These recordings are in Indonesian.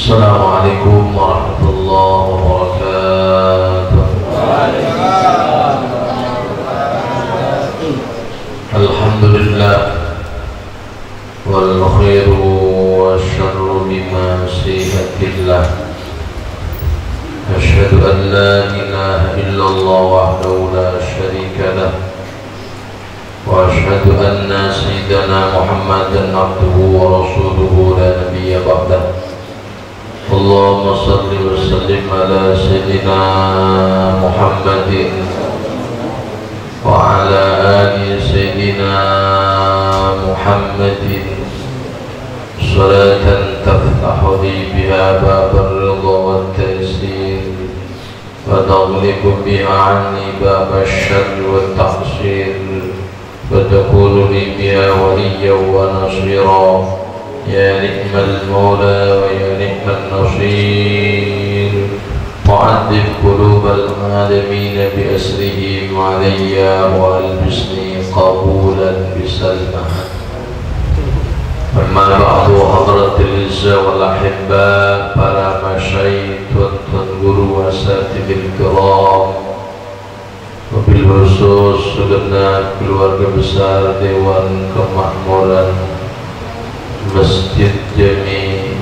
Assalamualaikum warahmatullahi wabarakatuh. Alhamdulillah wal khairu wasyarru bima sihatillah. Asyhadu an la ilaha illallah wahdahu la syarika lah. Wa asyhadu anna sayyidana Muhammadan abduhu wa rasuluhu la nabiyya ba'dah. Allahumma salli wa sallim ala sayyidina Muhammadin wa ala ali sayyidina Muhammadin salatan taftahu li biha babar ridha wa taysir wa taghliqu biha anni bab asy-syarr wa at-taqsir wa takunu li biha waliyyan wa nasira. Ya ni'mal mawla wa ya ni'mal nasir. Mu'addib qulubal alamin bi asrihim alayya wa albisni qabulan bisalmah. Amma ba'du hadratil izza wal ahibba, para masyayikh, tuan-tuan guru wasatibil kiram, wabil khusus segenap keluarga besar Dewan Kemakmuran Masjid Jami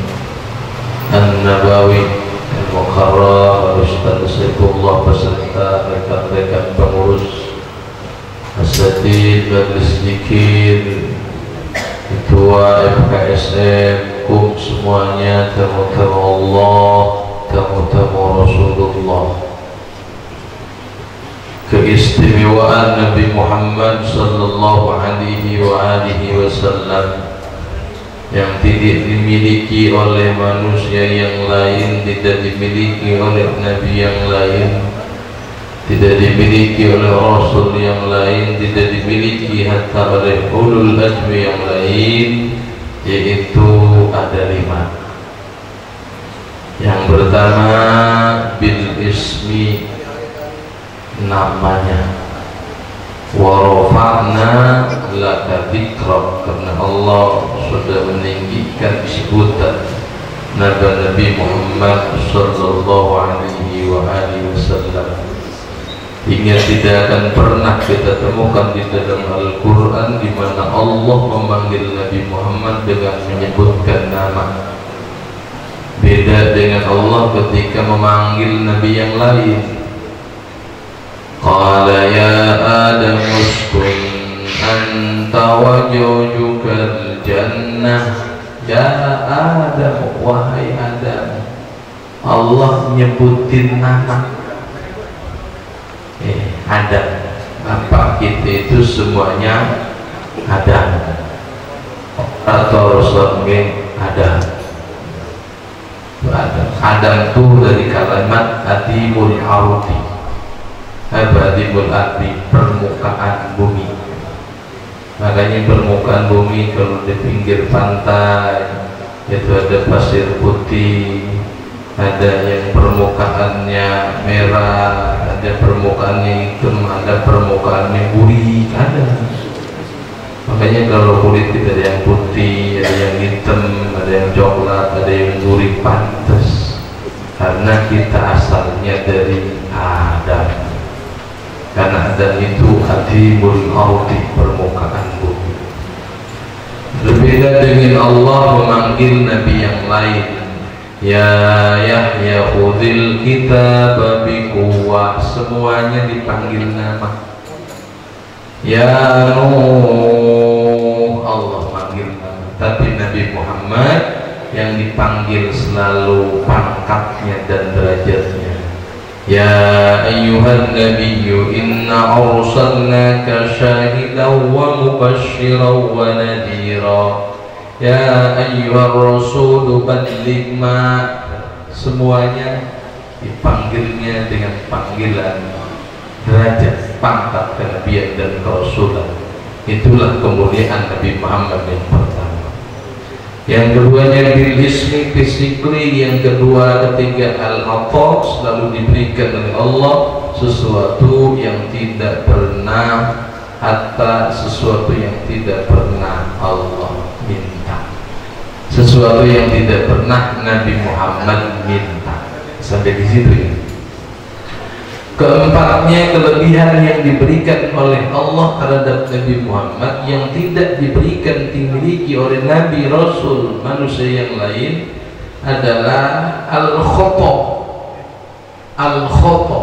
An-Nabawi Al-Mukarram, Ustaz Saifullah beserta rekan-rekan pengurus asatidz Majlis Zikir, Ketua FKSM, kum semuanya, tamu-tamu Allah, tamu-tamu Rasulullah. Keistimewaan Nabi Muhammad sallallahu alaihi wasallam yang tidak dimiliki oleh manusia yang lain, tidak dimiliki oleh nabi yang lain, tidak dimiliki oleh rasul yang lain, tidak dimiliki hatta oleh ulul azmi yang lain, yaitu ada 5. Yang pertama bil ismi, namanya, wa rafa'na laka dzikrak, karena Allah sudah meninggikan sebutan Nabi Muhammad sallallahu alaihi wasallam. Hingga tidak akan pernah kita temukan di dalam Al-Quran di mana Allah memanggil Nabi Muhammad dengan menyebutkan nama. Beda dengan Allah ketika memanggil Nabi yang lain. Qala ya Adam uskun anta wa zawjukal jannah. Ya Adam, wahai Adam, Allah nyebutin nama. Adam, apa kita itu semuanya Adam atau Rasul Adam. Adam itu dari kalimat adimul ardi, abadimul ardi, permukaan bumi. Makanya permukaan bumi kalau di pinggir pantai itu ada pasir putih, ada yang permukaannya merah, ada permukaannya hitam, ada permukaannya gurih, ada. Makanya kalau kulit kita ada yang putih, ada yang hitam, ada yang coklat, ada yang gurih, pantas karena kita asalnya dari Adam. Karena Adam itu adimul ardi, permukaan bumi. Berbeda dengan Allah memanggil Nabi yang lain. Ya Yahya khudhil kitab biquwwah, semuanya dipanggil nama. Ya Nuh, Allah panggil nama. Tapi Nabi Muhammad yang dipanggil selalu pangkatnya dan derajatnya. Ya ayyuhan nabiyyu inna arsalnaka syahidan wa mubasysyiran wa nadhira. Ya ayyuhar rasul balligh ma, semuanya dipanggilnya dengan panggilan derajat, pangkat kenabian dan kerasulan. Itulah kemuliaan Nabi Muhammad yang pertama. Yang keduanya bil ismi physically, yang kedua ketiga al-ata, selalu diberikan oleh Allah sesuatu yang tidak pernah, hatta sesuatu yang tidak pernah Allah minta. sesuatu yang tidak pernah Nabi Muhammad minta. Sampai di situ ya. Keempatnya, kelebihan yang diberikan oleh Allah terhadap Nabi Muhammad yang tidak diberikan, dimiliki oleh Nabi Rasul manusia yang lain adalah al-khata. Al-khata.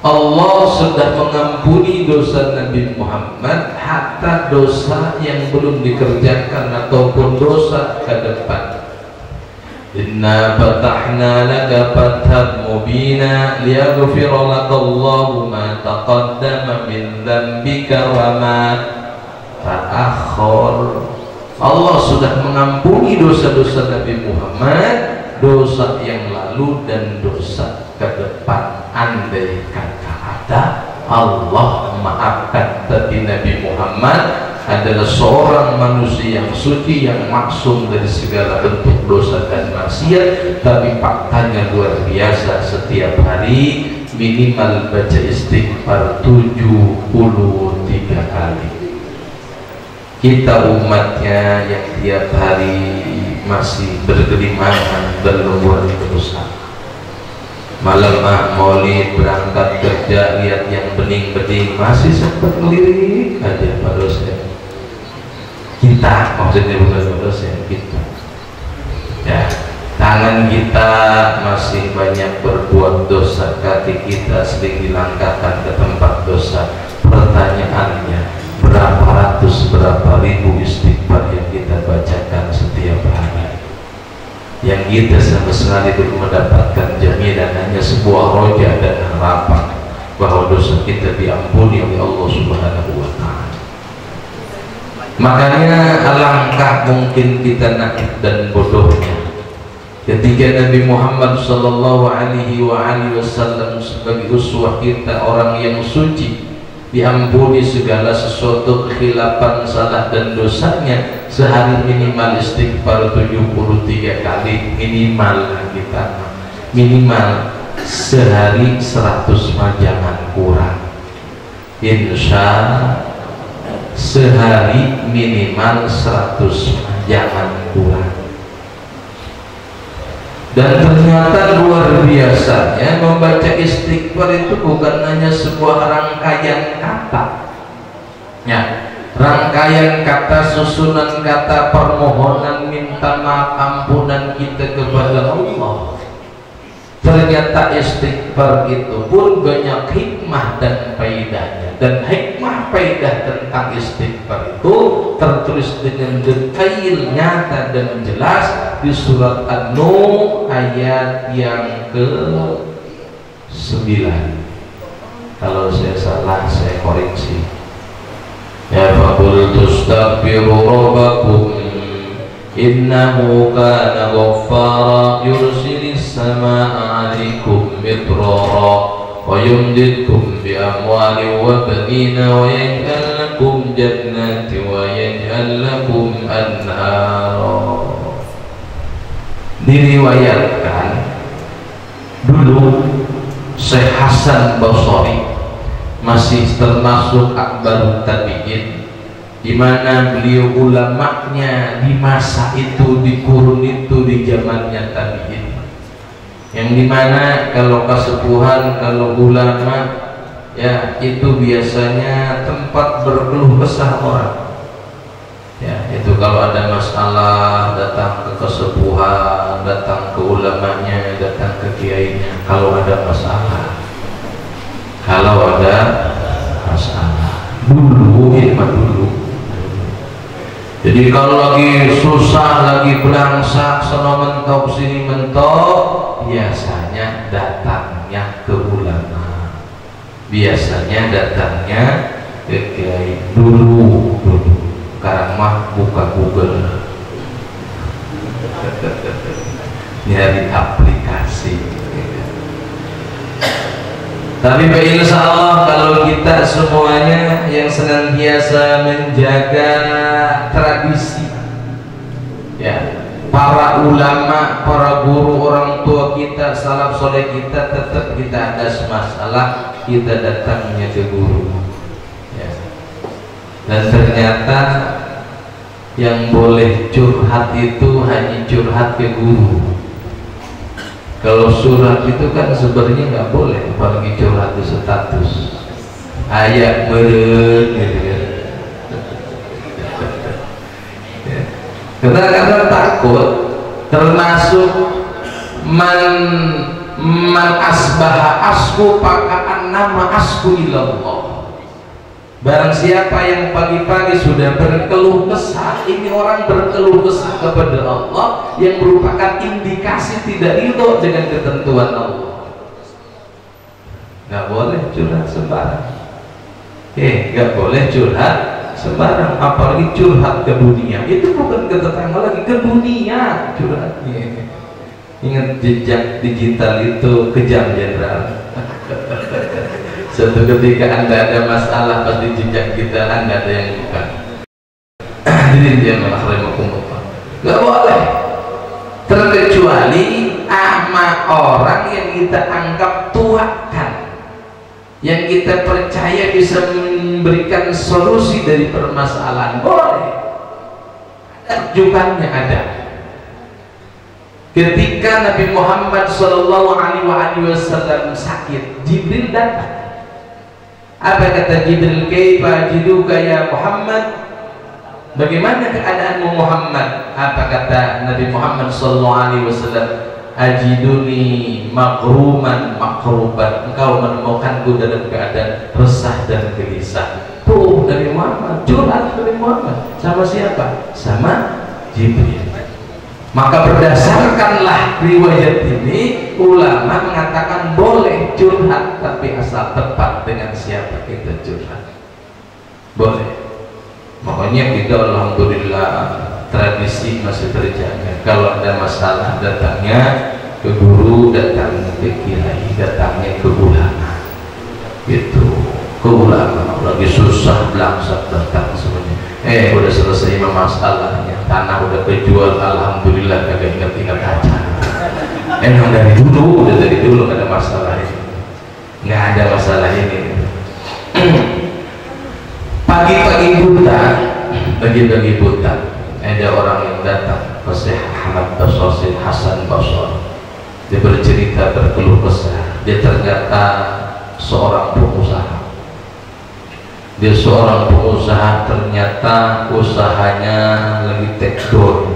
Allah sudah mengampuni dosa Nabi Muhammad hatta dosa yang belum dikerjakan ataupun dosa ke depan. Inna fatahna laka fathan mubina liyaghfira laka Allahu ma taqaddama min dzambika wa ma ta'akhkhar. Allah sudah mengampuni dosa-dosa Nabi Muhammad, dosa yang lalu dan dosa ke depan. Andai kata ada Allah memaafkan, tapi Nabi Muhammad adalah seorang manusia yang suci, yang maksum dari segala bentuk dosa dan maksiat. Tapi faktanya luar biasa, setiap hari minimal baca istighfar 73 kali. Kita umatnya yang tiap hari masih bergelimangan berlumur dosa. Malam maulid berangkat kerja, lihat yang bening-bening masih sempat ngelirik aja Pak dosen. Kita maksudnya bukan dosen, kita ya, tangan kita masih banyak berbuat dosa, kaki kita sering dilangkahkan ke tempat dosa. Pertanyaannya, berapa ratus, berapa ribu istighfar yang kita bacakan setiap hari, yang kita sama sekali belum mendapatkan jaminan, hanya sebuah roja dan harapan bahwa dosa kita diampuni oleh Allah Subhanahu wa Ta'ala. Makanya alangkah mungkin kita naif dan bodohnya ketika Nabi Muhammad sallallahu alaihi wasallam sebagai uswah kita, orang yang suci, diampuni segala sesuatu kekhilafan, salah dan dosanya, sehari minimal istighfar 73 kali minimal. Kita minimal sehari 100 mah jangan kurang, insya sehari minimal 100 jangan kurang. Dan ternyata luar biasanya membaca istighfar itu bukan hanya sebuah rangkaian kata ya, rangkaian kata, susunan kata, permohonan minta maaf, ampunan kita kepada Allah. Ternyata istighfar itu pun banyak hikmah dan faedahnya, dan hikmah faedah tentang istighfar itu tertulis dengan detail, nyata dan jelas di surat An-Nur ayat yang ke-9. Kalau saya salah saya koreksi. Ya faqul tastaghfiru rabbakum innahu kana ghaffara yursilis samaa'a 'alaikum midrara wa yumdidkum bi amwalin wa banina wa yaj'al lakum jannatin wa yaj'al lakum anhara. Diriwayatkan dulu Syekh Hasan Basri masih termasuk akbarut tabi'in, di mana beliau ulamanya di masa itu, di kurun itu, di zamannya tabi'in, yang dimana kalau kesepuhan, kalau ulama ya itu biasanya tempat berkeluh kesah orang ya. Itu kalau ada masalah datang ke kesepuhan, datang ke ulamanya, datang ke kiainya. Kalau ada masalah, kalau ada masalah dulu, hikmah dulu. Jadi kalau lagi susah, lagi berangsak, sono mentok sini mentok, biasanya datangnya ke ulama, biasanya datangnya ke kiai dulu. Sekarang mah buka Google, nyari aplikasi. Tapi insya Allah kalau kita semuanya yang senantiasa menjaga tradisi ya, para ulama, para guru, orang tua kita, salaf soleh kita, tetap kita ada masalah kita datangnya ke guru ya. Dan ternyata Yang boleh curhat itu hanya curhat ke guru. Kalau surat itu kan sebenarnya nggak boleh, apalagi curhat di status ayat meren gitu kan. Kadang-kadang takut, termasuk man asbaha asku pakaan nama asku ilallah. Barang siapa yang pagi-pagi sudah berkeluh kesah, ini orang berkeluh kesah kepada Allah yang merupakan indikasi tidak ridho dengan ketentuan Allah. Nggak boleh curhat sembarang. Nggak boleh curhat sembarang, apalagi curhat ke dunia. Itu bukan ke tetangga lagi, ke dunia curhatnya. Ingat jejak digital itu kejam jenderal. Suatu ketika Anda ada masalah pasti jejak kita Anda ada yang buka. Jadi dia mengakhirnya nggak boleh, terkecuali sama orang yang kita anggap tuakan, yang kita percaya bisa memberikan solusi dari permasalahan, boleh. Rujukannya ada. Ketika Nabi Muhammad SAW sakit, Jibril datang. Apa kata Jibril? Kaifa jiduka ya Muhammad? Bagaimana keadaanmu Muhammad? Apa kata Nabi Muhammad SAW? Ajiduni maghruman maghruban. Engkau menemukanku dalam keadaan resah dan gelisah. Tuh Nabi Muhammad, curhat Nabi Muhammad. Sama siapa? Sama Jibril. Maka berdasarkanlah riwayat ini, ulama mengatakan boleh curhat, tapi asal tepat dengan siapa kita curhat. Boleh. Makanya kita alhamdulillah tradisi masih terjaga. Kalau ada masalah datangnya ke guru, datangnya ke kiai, datangnya ke ulama. Gitu. Ke ulama lagi susah belangsak datang semuanya. Udah selesai masalahnya, tanah udah kejual, alhamdulillah kagak ingat-ingat aja. Emang dari dulu, udah dari dulu gak ada masalah ini, nggak ada masalah ini. Pagi-pagi buta, pagi-pagi buta, ada orang yang datang ke Syekh Ahmad Basri Hasan Basri. Dia bercerita berkeluh kesah. Dia ternyata seorang pengusaha. Dia seorang pengusaha, ternyata usahanya lagi take down,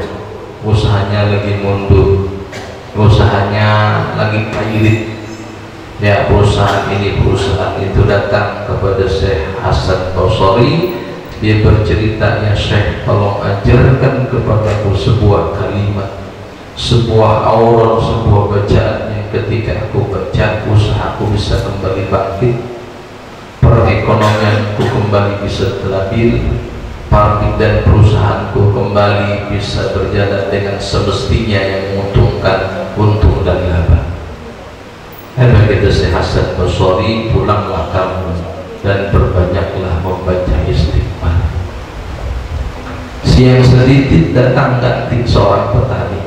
usahanya lagi mundur, usahanya lagi pailit. Ya, perusahaan ini, perusahaan itu datang kepada Syekh Hasan Basri. Dia bercerita, ya Syekh, tolong ajarkan kepadaku sebuah kalimat, sebuah aura, sebuah bacaan yang ketika aku baca, usahaku bisa kembali bangkit, perekonomianku kembali bisa stabil, dan perusahaanku kembali bisa berjalan dengan semestinya yang menguntungkan untung dan laba. Begitu Syekh Hasan Basri, pulanglah kamu dan berbanyaklah membaca istighfar. Siang sedikit datang ganti seorang petani.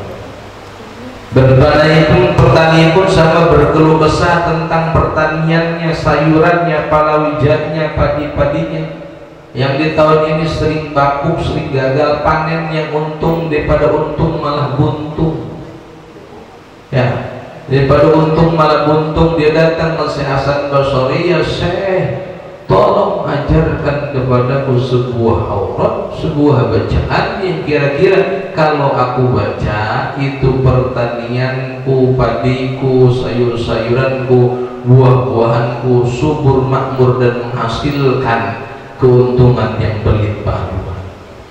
Petani pun sama berkeluh kesah tentang pertaniannya, sayurannya, palawijanya, padi-padinya yang di tahun ini sering bakuk, sering gagal panen, yang untung daripada untung malah buntung. Ya, daripada untung malah buntung. Dia datang ke Syekh Hasan Basri, ya Syekh, tolong ajarkan kepadaku sebuah aurat, sebuah bacaan yang kira-kira kalau aku baca itu pertanianku, padiku, sayur-sayuranku, buah-buahanku subur, makmur dan menghasilkan keuntungan yang berlimpah ruah.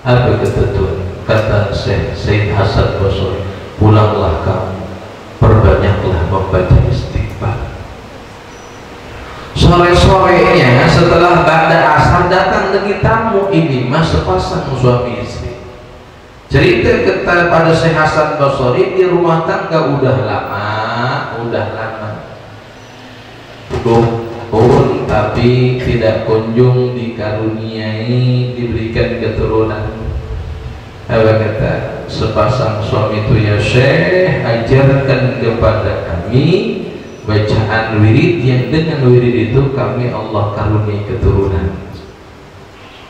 Apa ketentuan? Kata Syekh Hasan Basri, pulanglah kamu, perbanyaklah membaca istighfar. Sore-sorenya setelah ba'da asar datang lagi tamu, ini mas sepasang suami istri. Cerita kepada Syekh Hasan Basri, di rumah tangga udah lama pun tapi tidak kunjung dikaruniai, diberikan keturunan. Apa kata sepasang suami itu, ya Syekh, ajarkan kepada kami bacaan wirid yang dengan wirid itu kami Allah karuniai keturunan.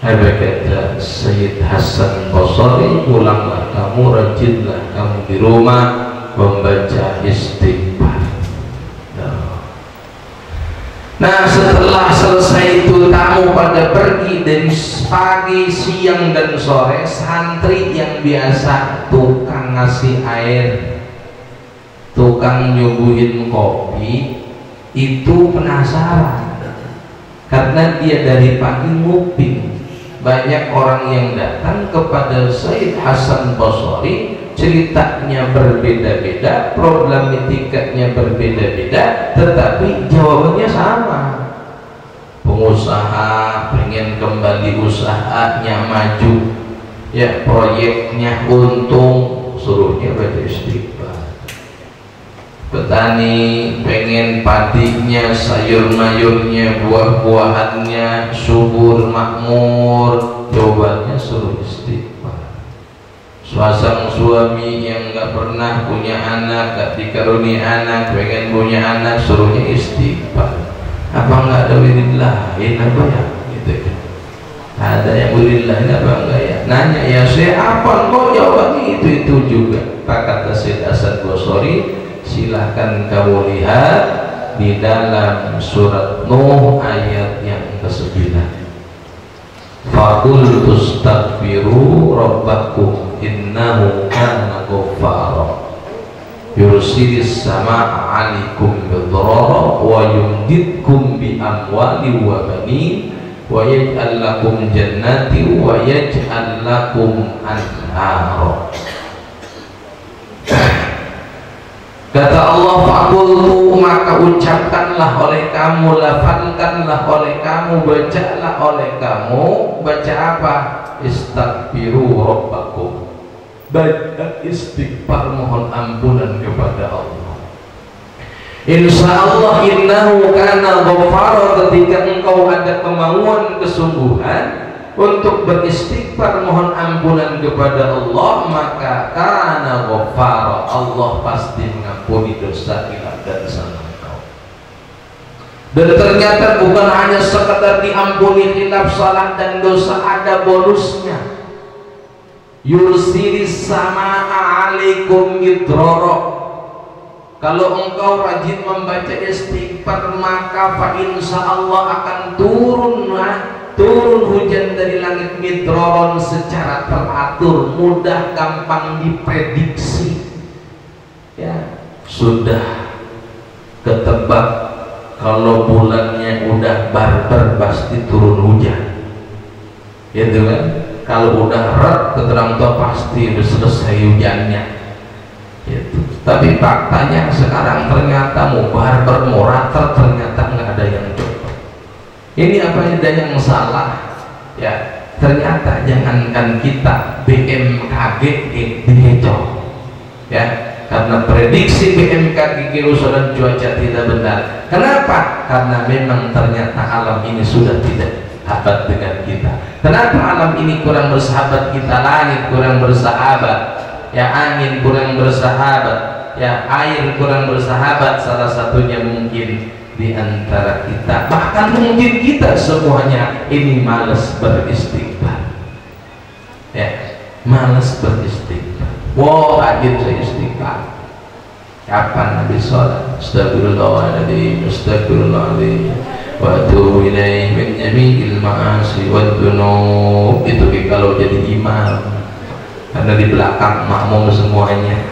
Apa kata Sayyid Hasan Basri, pulanglah kamu, rajinlah kamu di rumah membaca istighfar. Nah, setelah selesai itu tamu pada pergi dari pagi, siang, dan sore. Santri yang biasa tukang ngasih air, tukang nyuguhin kopi, itu penasaran karena dia dari pagi nguping. Banyak orang yang datang kepada Sayyid Hasan Basri, ceritanya berbeda-beda, problematikanya berbeda-beda, tetapi jawabannya sama. Pengusaha pengen kembali usahanya maju, ya proyeknya untung, suruhnya baca istighfar. Petani pengen padinya, sayur-mayurnya, buah-buahannya subur makmur, jawabannya suruh istighfar. Suasang suami yang nggak pernah punya anak, gak dikaruni anak, pengen punya anak, suruhnya istighfar. Apa nggak ada wirid lain apa ya? Gitu kan? Ada yang wirid lain apa enggak ya? Nanya ya saya apa? Kok jawabannya itu juga. Pak kata Sayyid Hasan Basri, silahkan kamu lihat di dalam surat Nuh ayat yang ke-9. Faqul tastaghfiru rabbakum innahu kana ghaffara yursilis samaa'a 'alaikum bidrara wa yumdidkum bi amwali wa banin wa yaj'al lakum jannati wa yaj'al lakum anhara. Kata Allah, faqultu, maka ucapkanlah oleh kamu, lafalkanlah oleh kamu, bacalah oleh kamu. Baca apa? Istaghfiru rabbakum, baca istighfar, mohon ampunan kepada Allah. Insya Allah innahu kana ghaffara, ketika engkau ada kemauan kesungguhan untuk beristighfar mohon ampunan kepada Allah, maka kana ghaffara, Allah pasti mengampuni dosa hilaf dan salah engkau. Dan ternyata bukan hanya sekedar diampuni hilaf, salah dan dosa, ada bonusnya. Yursilis samaa'a 'alaikum midrara, kalau engkau rajin membaca istighfar maka fa insya Allah akan turun hujan dari langit midraron secara teratur, mudah, gampang diprediksi. Ya, sudah ketebak kalau bulannya udah barbar pasti turun hujan, gitu kan? Kalau udah red keterang tuh pasti udah selesai hujannya, gitu. Tapi faktanya sekarang ternyata mau barbar mau rata ternyata nggak ada yang coba. Ini apa ada yang salah? Ya, ternyata jangankan kita, BMKG dikecoh, ya, karena prediksi BMKG kerusakan cuaca tidak benar. Kenapa? Karena memang ternyata alam ini sudah tidak sahabat dengan kita. Kenapa alam ini kurang bersahabat kita? Langit kurang bersahabat, ya, angin kurang bersahabat, ya, air kurang bersahabat. Salah satunya mungkin di antara kita, bahkan mungkin kita semuanya ini malas beristighfar, ya, malas beristighfar. Wow, rajin saya istighfar. Kapan Nabi sholat? Astagfirullahaladzim, astagfirullahaladzim, wa atubu ilaih min jami'il ma'asi wa dzunub. Itu kalau jadi imam, karena di belakang makmum semuanya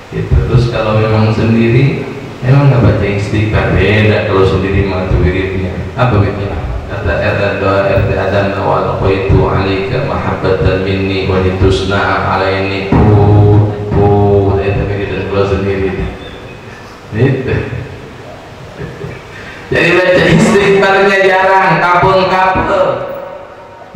gitu. Terus kalau memang sendiri memang nggak baca istighfar, beda. Kalau sendiri mah wiridnya apa wiridnya? Kata doa RT Adam awal qaitu alika mahabbatan minni wa litusna'a alaini itu wirid kalau sendiri itu. Jadi baca istighfarnya jarang, kapul-kapul.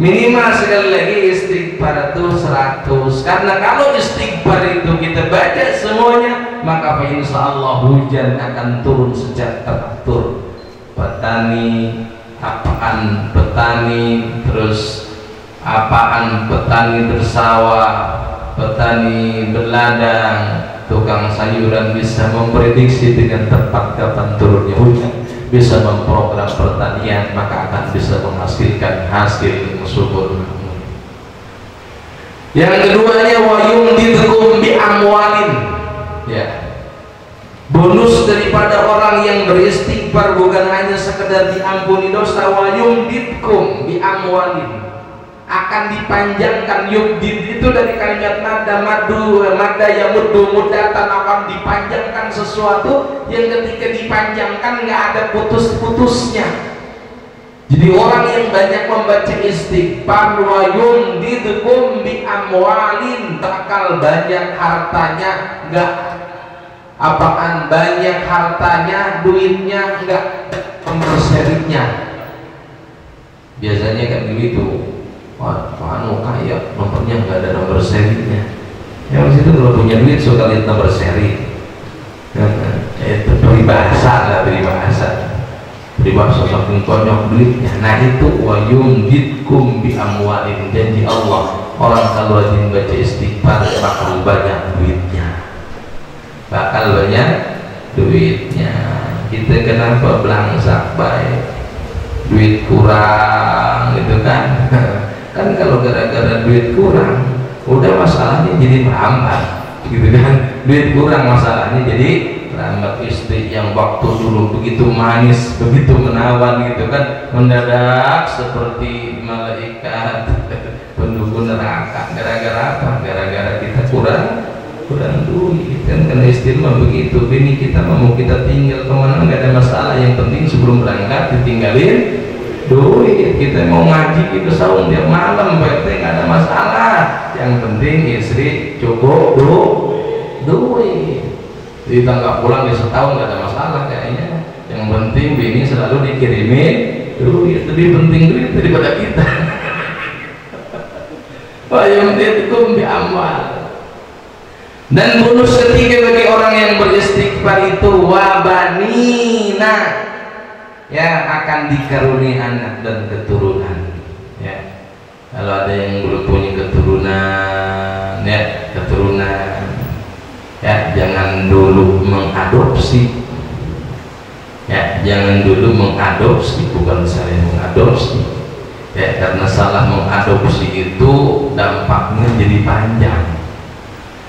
Minimal sekali lagi istighfar itu 100. Karena kalau istighfar itu kita baca semuanya, maka insya Allah hujan akan turun secara teratur. Petani, apaan petani, terus apaan petani bersawah, petani berladang, tukang sayuran bisa memprediksi dengan tepat kapan turunnya hujan. bisa memprogram pertanian, maka akan bisa menghasilkan hasil yang subur. Yang keduanya wa yumdidkum bi amwalin, ya. Bonus daripada orang yang beristighfar bukan hanya sekedar diampuni dosa, wa yumdidkum bi amwalin, akan dipanjangkan. Yumdid itu dari kalimat madda yamuddu muddatan, akan dipanjangkan sesuatu yang ketika dipanjangkan nggak ada putus-putusnya. Jadi orang yang banyak membaca istighfar, wa yumdidkum bi amwalin, bakal banyak hartanya, enggak apaan banyak hartanya, duitnya enggak nomor serinya. Biasanya kan begitu, wah anu kaya nomornya enggak ada nomor serinya. Yang situ kalau punya duit suka lihat nomor seri. Itu peribahasa lah, peribahasa saking banyak duitnya. Nah itu wa yumdidkum bi amwalin, janji Allah orang kalau rajin baca istighfar bakal banyak duitnya, Kita kenapa belangsak baik, duit kurang gitu kan? Kan kalau gara-gara duit kurang udah masalahnya jadi merambat gitu kan. Duit kurang masalahnya jadi merambat. Istri yang waktu dulu begitu manis, begitu menawan gitu kan, mendadak seperti malaikat penduduk neraka. Gara-gara apa? Gara-gara kita kurang duit kan. Karena istri mah begitu, bini kita mau kita tinggal kemana nggak ada masalah, yang penting sebelum berangkat ditinggalin duit. Kita mau ngaji kita saum tiap malam Pak RT nggak ada masalah, yang penting istri cukup duit. Kita nggak pulang di setahun nggak ada masalah kayaknya, yang penting bini selalu dikirimin duit. Lebih penting duit daripada kita. Wa yumdidkum bi amwal. Dan bonus ketiga bagi orang yang beristighfar itu wabanina, ya, akan dikaruniai anak dan keturunan. Ya, kalau ada yang belum punya keturunan, ya jangan dulu mengadopsi. Ya, jangan dulu mengadopsi, bukan saling mengadopsi. Ya, karena salah mengadopsi itu dampaknya jadi panjang.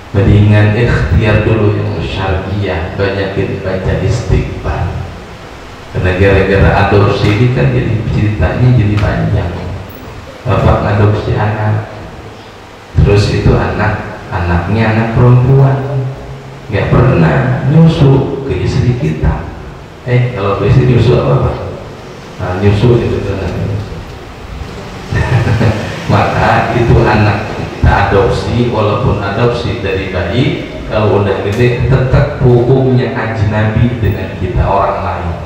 Mendingan ikhtiar dulu yang syariah, banyakin baca istighfar. Karena gara-gara adopsi ini kan jadi ceritanya jadi panjang. Bapak ngadopsi anak, terus itu anaknya anak perempuan, nggak pernah nyusu ke istri kita. Kalau ke istri nyusu apa? Nah, nyusu itu kan. Maka itu anak kita adopsi, walaupun adopsi dari bayi, kalau udah gede tetap hukumnya ajnabi dengan kita, orang lain.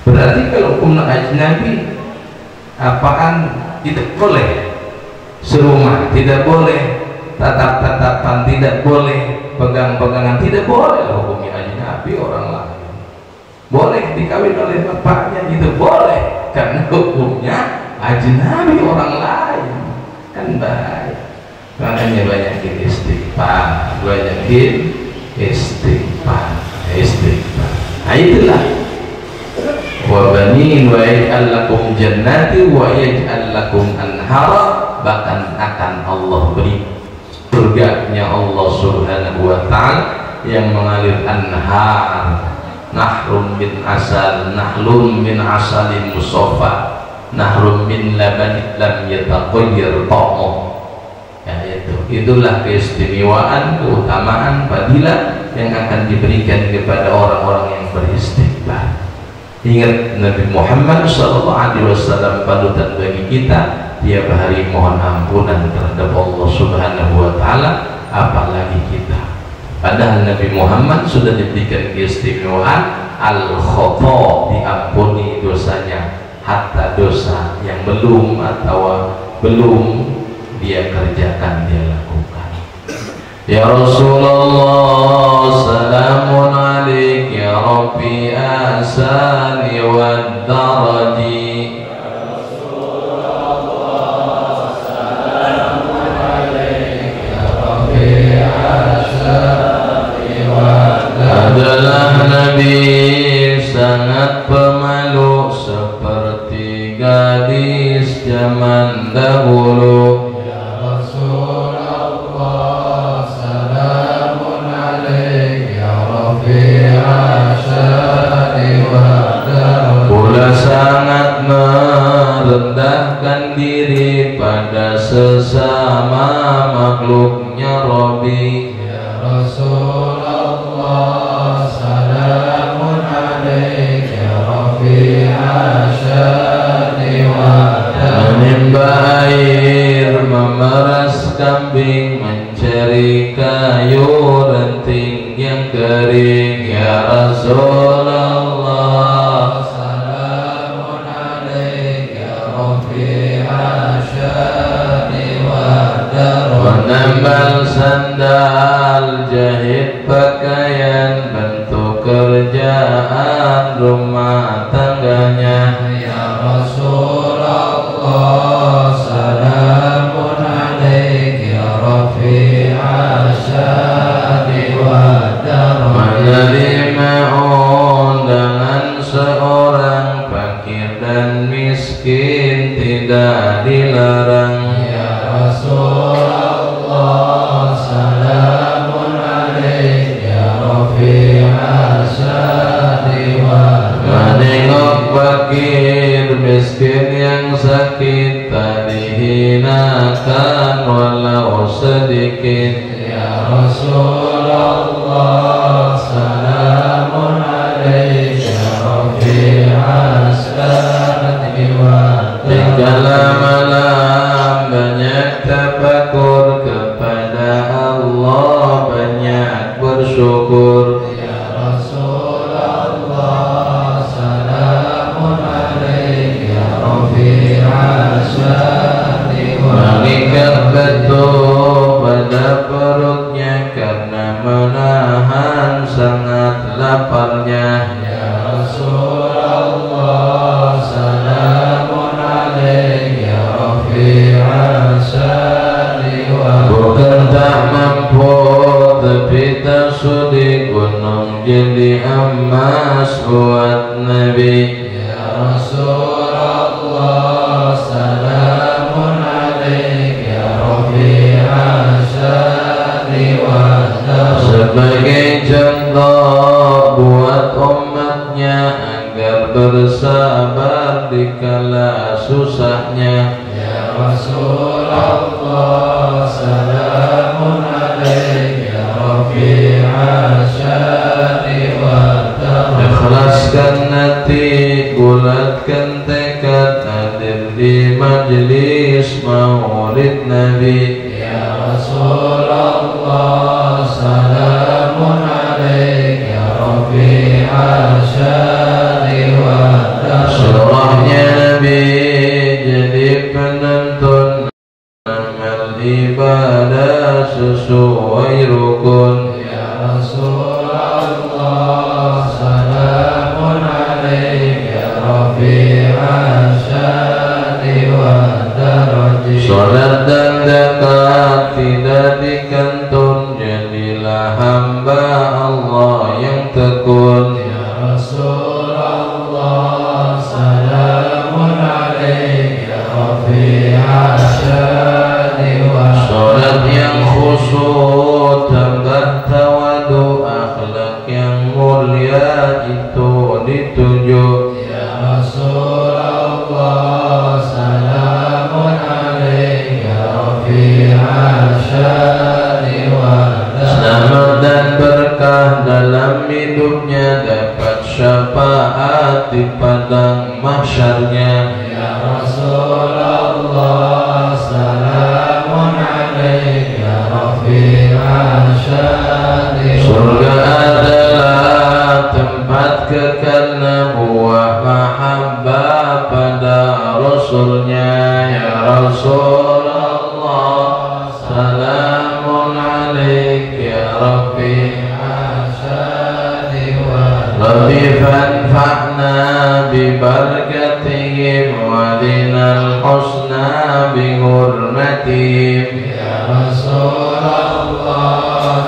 Berarti kalau hukumnya ajnabi, apaan tidak boleh serumah, tidak boleh tatap-tatapan, tidak boleh pegang-pegangan, tidak boleh. Hukumnya ajnabi orang lain. Boleh dikawin oleh bapaknya, itu boleh, karena hukumnya ajnabi orang lain. Kan baik. Makanya banyakin istighfar, istighfar. Nah itulah wa banin wa yaj'al lakum jannati wa yaj'al lakum anhara, bahkan akan Allah beri surganya Allah subhanahu wa ta'ala yang mengalir anhar, nahrun min asal, nahlun min asalin musaffa, nahrun min labanin lam yataqayyar ta'muh. Ya, itulah keistimewaan, keutamaan, fadilah yang akan diberikan kepada orang-orang yang beristighfar. Ingat Nabi Muhammad SAW panutan bagi kita, tiap hari mohon ampunan terhadap Allah subhanahu wa ta'ala, apalagi kita. Padahal Nabi Muhammad sudah diberikan keistimewaan al-khata, diampuni dosanya, hatta dosa yang belum dia kerjakan, dia lakukan. Ya Rasulullah, salamun alaik ya Rabbi asani wa daraji. Ya Rasulullah, salamun alaik ya Rabbi asani wa daraji. Adalah Nabi sangat ya Rabbi ya Rasulullah salamun alaik ya Rafi'a syadi wa menimba air memeras kambing mencari kayu ranting yang kering ya Rasulullah salamun alaik ya Rafi'a syadi wa menambal sandal jahit pakaian bentuk kerjaan rumah tangganya ya Rasulullah salamun alaik ya Rafi'a syadi wa menerima undangan seorang fakir dan miskin tidak dilarang ya Rasulullah salamun alaik ya Rafi'a syadi wa menengok fakir miskin yang sakit tak dihinakan walau sedikit ya Rasulullah salamun alaik ya Rafi'a syadi wa dikala malam banyak tafakur kepada Allah banyak bersyukur ya Rasulullah salamun alaik ya Rafi'a syadi wa mengikat batu pada perutnya karena menahan sangat laparnya ya Rasulullah salamun alaik ya Rafi'a syadi wa bukan tak mampu tapi tak sudi gunung jadi emas buat Nabi ya Rasulullah salamun alaik ya Rafi'a syadi wa sebagai contoh buat umatnya agar bersabar di kala susahnya ya Rasulullah salamun alaik ya Rafi'a syadi wa ikhlaskan hati bulatkan tekad hadir di majlis maulid Nabi ya Rasulullah salamun alaik ya Rafi'a syadi wa surahnya Nabi jadi penonton amal ibadah sesuai rukun ya Rasulullah salamun alaik ya Rafi'a syadi wa salat dan zakat tidak dikantun jadilah hamba Allah yang tekun ya Rasulullah salamun alaik ya Rafi'a syadi wa salat yang khusyuk tambah tawadu akhlak yang mulia itu dituju ya Rasulullah salamun alaik ya Rafi'a syadi wa selamat dan berkah dalam hidupnya dapat syafaat di padang mahsyarnya ya Rasulullah salamun alaik ya Rafi'a syadi wa surga adalah tempat kekalnya buah mahabbah pada Rasulnya ya Rasulullah salamun alaik ya Rafi'a syadi wa Rabbi fanfa'na bibarakatihim walinal husna bihurmatihim ya Rasulullah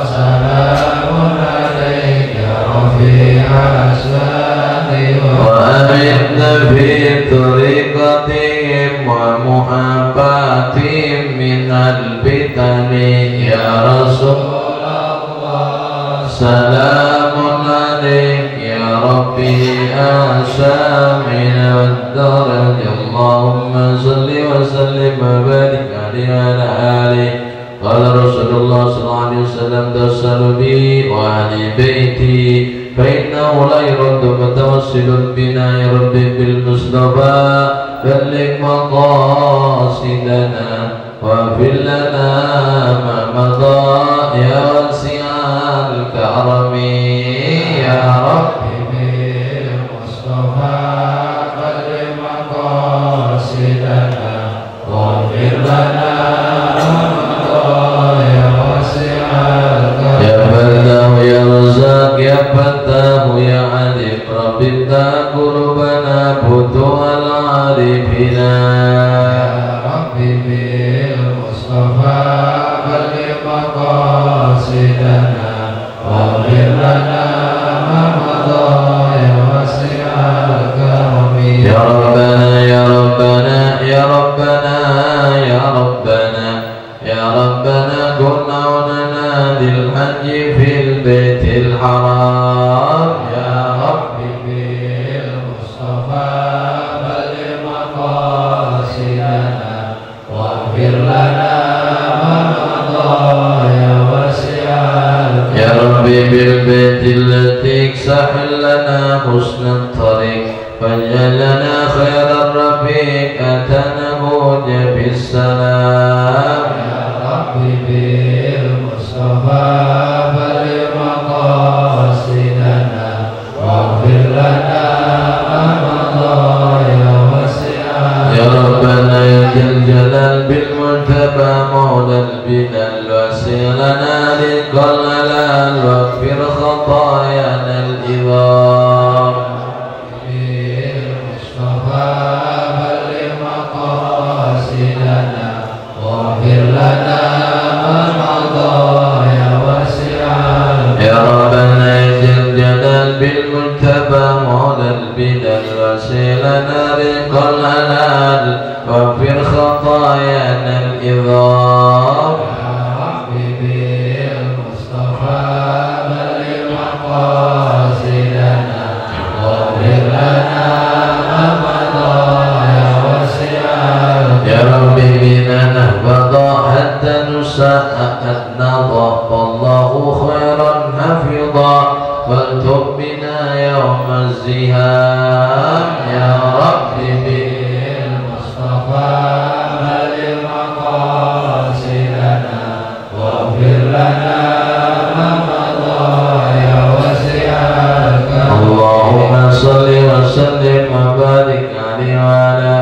salamun alaik ya Rafi'a syadi wa وأمتنا في طريقتهم ومحباتهم من الفتن يا رسول الله سلام عليك يا ربي آسامين والدرج اللهم صل وسلم وبارك عليه وعلى آله قال رسول الله صلى الله عليه وسلم توسلوا بي وأهل بيتي فإنه لا يرد متوسل بنا يا ربي بالمصطفى بلغ مقاصدنا واغفر لنا ما مضى يا واسع الكرم يا ربي بالمصطفى بلغ مقاصدنا واغفر لنا يا رزاق يا فتاه يا عليم رب ابدأ قلوبنا فتوح العارفين يا ربي بالمصطفى بلغ مقاصدنا واغفر لنا ما مضى يا واسع الكرم يا ربنا يا ربنا يا ربنا يا ربنا يا ربنا كن عوننا للحج في البيت الحرام يا ربي بالمصطفى بلغ مقاصدنا واغفر لنا ما مضى يا واسع الكرم يا ربي بالبيت التي سهل لنا حسن الطريق واجعل لنا خير الرفيق أتنهج بالسلام يا ربي بالمصطفى بلغ مقاصدنا واغفر لنا ما مضى يا واسع يا ربنا يا ذا الجلال بالمجتبى مولى البلال واسع لنا رزق الهلال واغفر خطايانا الإظام بالمصطفى بلغ مقاصدنا واغفر لنا ما مضى يا واسع يا ربنا يا ذا الجلال بالمجتبى مولى البلال واسع لنا رزق الهلال واغفر خطايانا الإظام يا ربي بالمصطفى بلغ مقاصدنا واغفر لنا ما مضى يا واسع يا ربي بنا نهبط حتى نساء نضى والله خيرا حفظا والتب بنا يوم الزهام يا ربي بالمصطفى بلغ مقاصدنا واغفر لنا ما مضى يا واسع الكرم اللهم صل وسلم وبارك عليه وعلى